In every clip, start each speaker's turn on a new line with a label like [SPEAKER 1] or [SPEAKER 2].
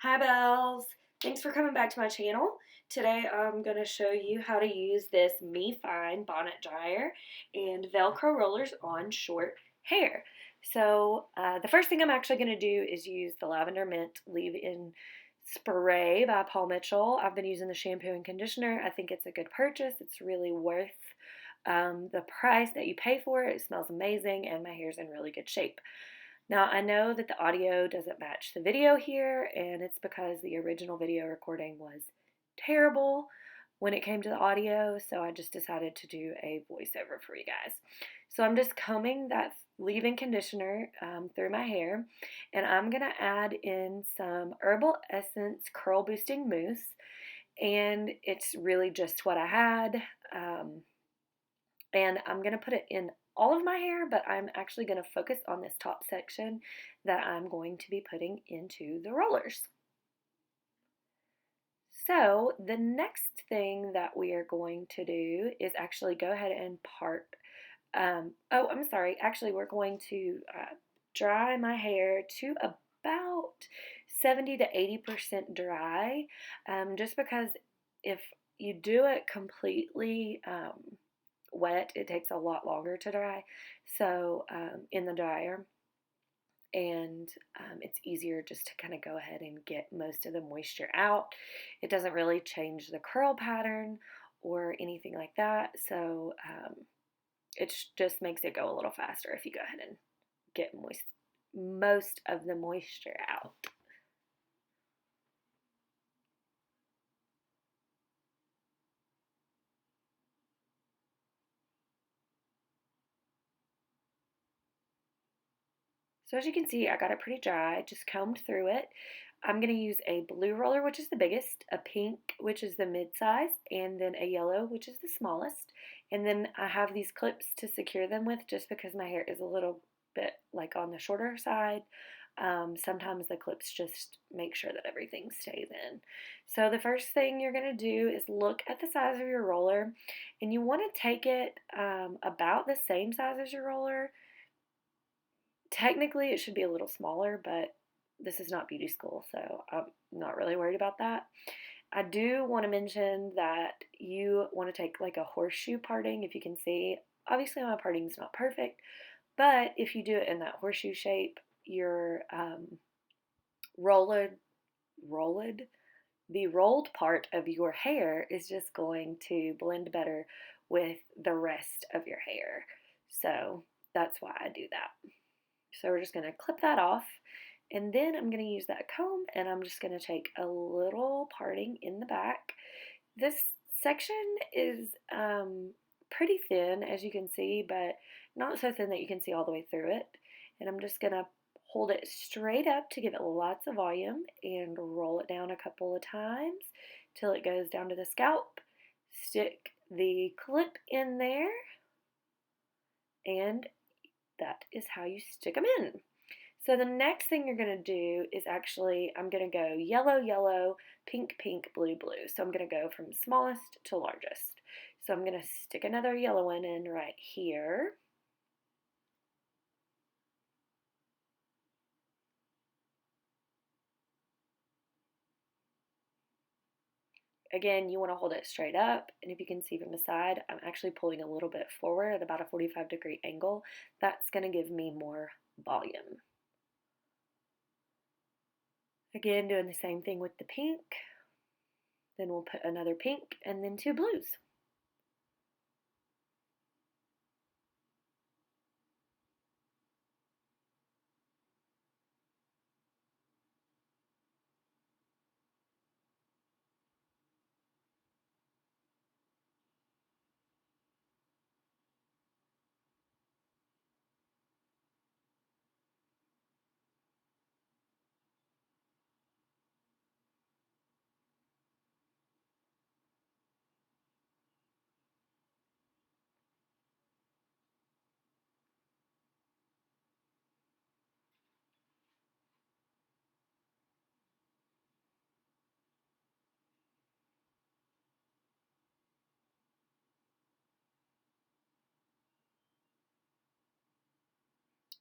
[SPEAKER 1] Hi Bells! Thanks for coming back to my channel. Today I'm going to show you how to use this MiFine Bonnet dryer and Velcro rollers on short hair. So the first thing I'm actually going to do is use the Lavender Mint Leave-In Spray by Paul Mitchell. I've been using the shampoo and conditioner. I think it's a good purchase. It's really worth the price that you pay for it. It smells amazing and my hair's in really good shape. Now, I know that the audio doesn't match the video here, and it's because the original video recording was terrible when it came to the audio, so I just decided to do a voiceover for you guys. So I'm just combing that leave-in conditioner through my hair, and I'm going to add in some Herbal Essence Curl Boosting Mousse, and it's really just what I had. And I'm going to put it in all of my hair, but I'm actually going to focus on this top section that I'm going to be putting into the rollers. So the next thing that we are going to do is actually go ahead and part. Actually, we're going to dry my hair to about 70 to 80% dry, just because if you do it completely wet, it takes a lot longer to dry. So in the dryer, and it's easier just to kind of go ahead and get most of the moisture out. It doesn't really change the curl pattern or anything like that. So it just makes it go a little faster if you go ahead and get most of the moisture out. So as you can see, I got it pretty dry, just combed through it. I'm going to use a blue roller, which is the biggest, a pink, which is the mid-size, and then a yellow, which is the smallest. And then I have these clips to secure them with just because my hair is a little bit like on the shorter side. Sometimes the clips just make sure that everything stays in. So the first thing you're going to do is look at the size of your roller, and you want to take it about the same size as your roller. Technically, it should be a little smaller, but this is not beauty school, so I'm not really worried about that. I do want to mention that you want to take like a horseshoe parting, if you can see. Obviously, my parting is not perfect, but if you do it in that horseshoe shape, your rolled, the rolled part of your hair is just going to blend better with the rest of your hair. So that's why I do that. So we're just going to clip that off, and then I'm going to use that comb, and I'm just going to take a little parting in the back. This section is pretty thin, as you can see, but not so thin that you can see all the way through it. And I'm just going to hold it straight up to give it lots of volume and roll it down a couple of times till it goes down to the scalp. Stick the clip in there, and that is how you stick them in. So the next thing you're going to do is actually, I'm going to go yellow, yellow, pink, pink, blue, blue. So I'm going to go from smallest to largest. So I'm going to stick another yellow one in right here. Again, you want to hold it straight up, and if you can see from the side, I'm actually pulling a little bit forward at about a 45-degree angle. That's going to give me more volume. Again, doing the same thing with the pink. Then we'll put another pink and then two blues.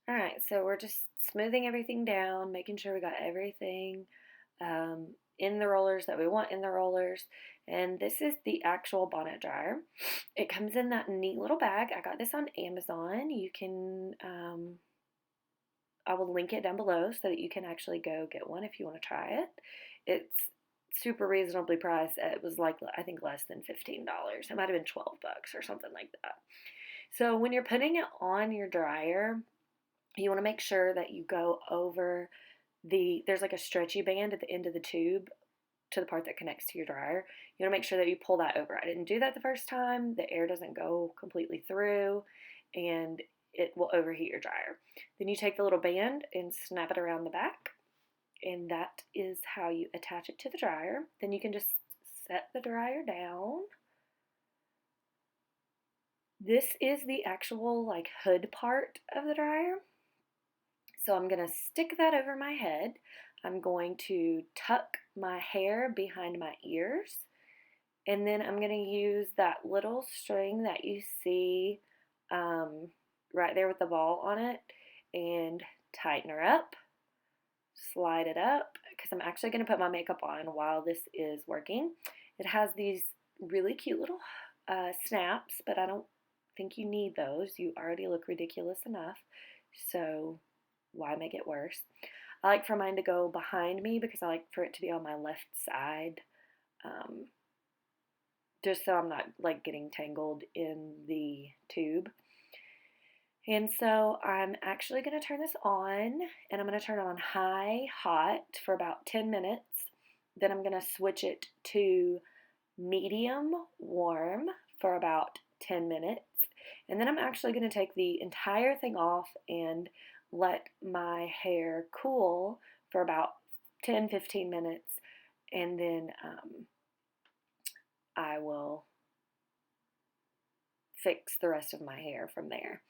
[SPEAKER 1] All right, so we're just smoothing everything down, making sure we got everything in the rollers that we want in the rollers. And this is the actual bonnet dryer. It comes in that neat little bag. I got this on Amazon. You can, I will link it down below so that you can actually go get one if you want to try it. It's super reasonably priced. It was like, I think, less than $15. It might have been $12 or something like that. So when you're putting it on your dryer, you want to make sure that you go over there's like a stretchy band at the end of the tube to the part that connects to your dryer. You want to make sure that you pull that over. I didn't do that the first time. The air doesn't go completely through and it will overheat your dryer. Then you take the little band and snap it around the back, and that is how you attach it to the dryer. Then you can just set the dryer down. This is the actual like hood part of the dryer. So I'm going to stick that over my head. I'm going to tuck my hair behind my ears. And then I'm going to use that little string that you see right there with the ball on it and tighten her up, slide it up, because I'm actually going to put my makeup on while this is working. It has these really cute little snaps, but I don't think you need those. You already look ridiculous enough, so why make it worse? I like for mine to go behind me because I like for it to be on my left side, just so I'm not like getting tangled in the tube. And so I'm actually going to turn this on, and I'm going to turn it on high hot for about 10 minutes. Then I'm going to switch it to medium warm for about 10 minutes. And then I'm actually going to take the entire thing off and let my hair cool for about 10-15 minutes, and then I will fix the rest of my hair from there.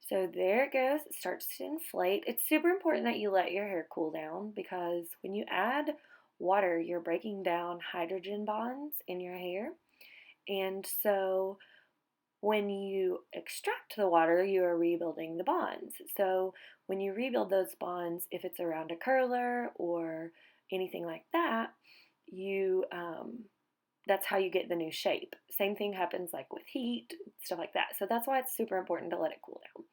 [SPEAKER 1] So there it goes. It starts to inflate. It's super important that you let your hair cool down, because when you add water, you're breaking down hydrogen bonds in your hair. And so when you extract the water, you are rebuilding the bonds. So when you rebuild those bonds, if it's around a curler or anything like that, that's how you get the new shape. Same thing happens like with heat, stuff like that. So that's why it's super important to let it cool down.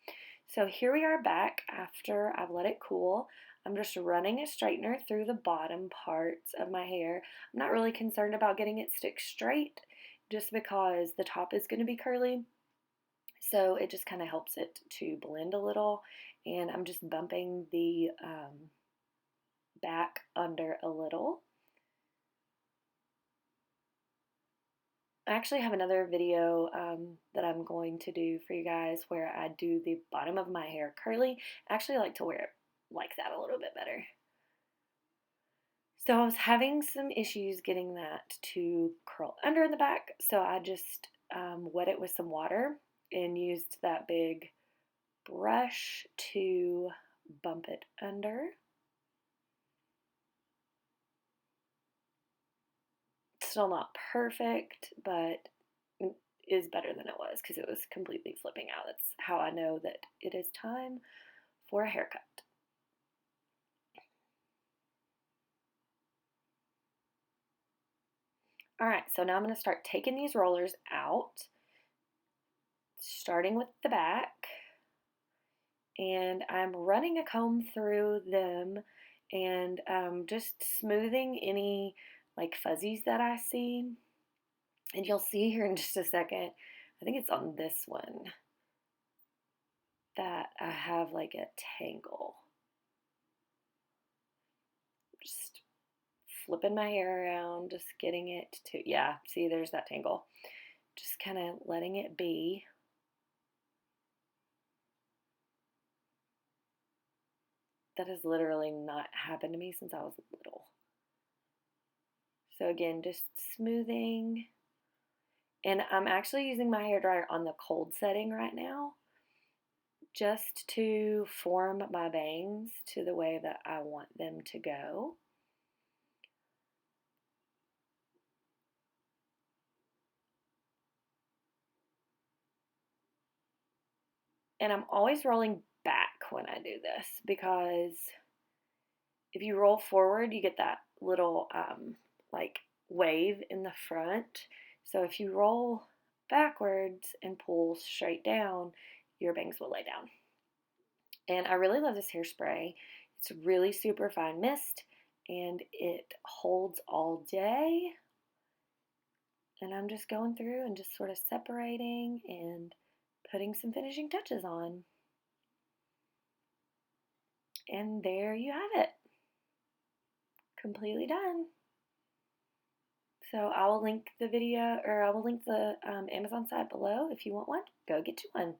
[SPEAKER 1] So here we are back after I've let it cool. I'm just running a straightener through the bottom parts of my hair. I'm not really concerned about getting it stick straight, just because the top is going to be curly. So it just kind of helps it to blend a little. And I'm just bumping the back under a little. I actually have another video that I'm going to do for you guys where I do the bottom of my hair curly. I actually like to wear it like that a little bit better. So I was having some issues getting that to curl under in the back, so I just wet it with some water and used that big brush to bump it under. Still not perfect, but is better than it was because it was completely flipping out. That's how I know that it is time for a haircut. Alright, so now I'm going to start taking these rollers out, starting with the back, and I'm running a comb through them and just smoothing any like fuzzies that I see. And you'll see here in just a second, I think it's on this one, that I have like a tangle. Just flipping my hair around, just getting it to, yeah, see, there's that tangle. Just kind of letting it be. That has literally not happened to me since I was little. So again, just smoothing. And I'm actually using my hairdryer on the cold setting right now, just to form my bangs to the way that I want them to go. And I'm always rolling back when I do this, because if you roll forward, you get that little like wave in the front. So if you roll backwards and pull straight down, your bangs will lay down. And I really love this hairspray. It's really super fine mist and it holds all day. And I'm just going through and just sort of separating and putting some finishing touches on. And there you have it. Completely done. So I will link the video, or I will link the Amazon site below if you want one. Go get you one.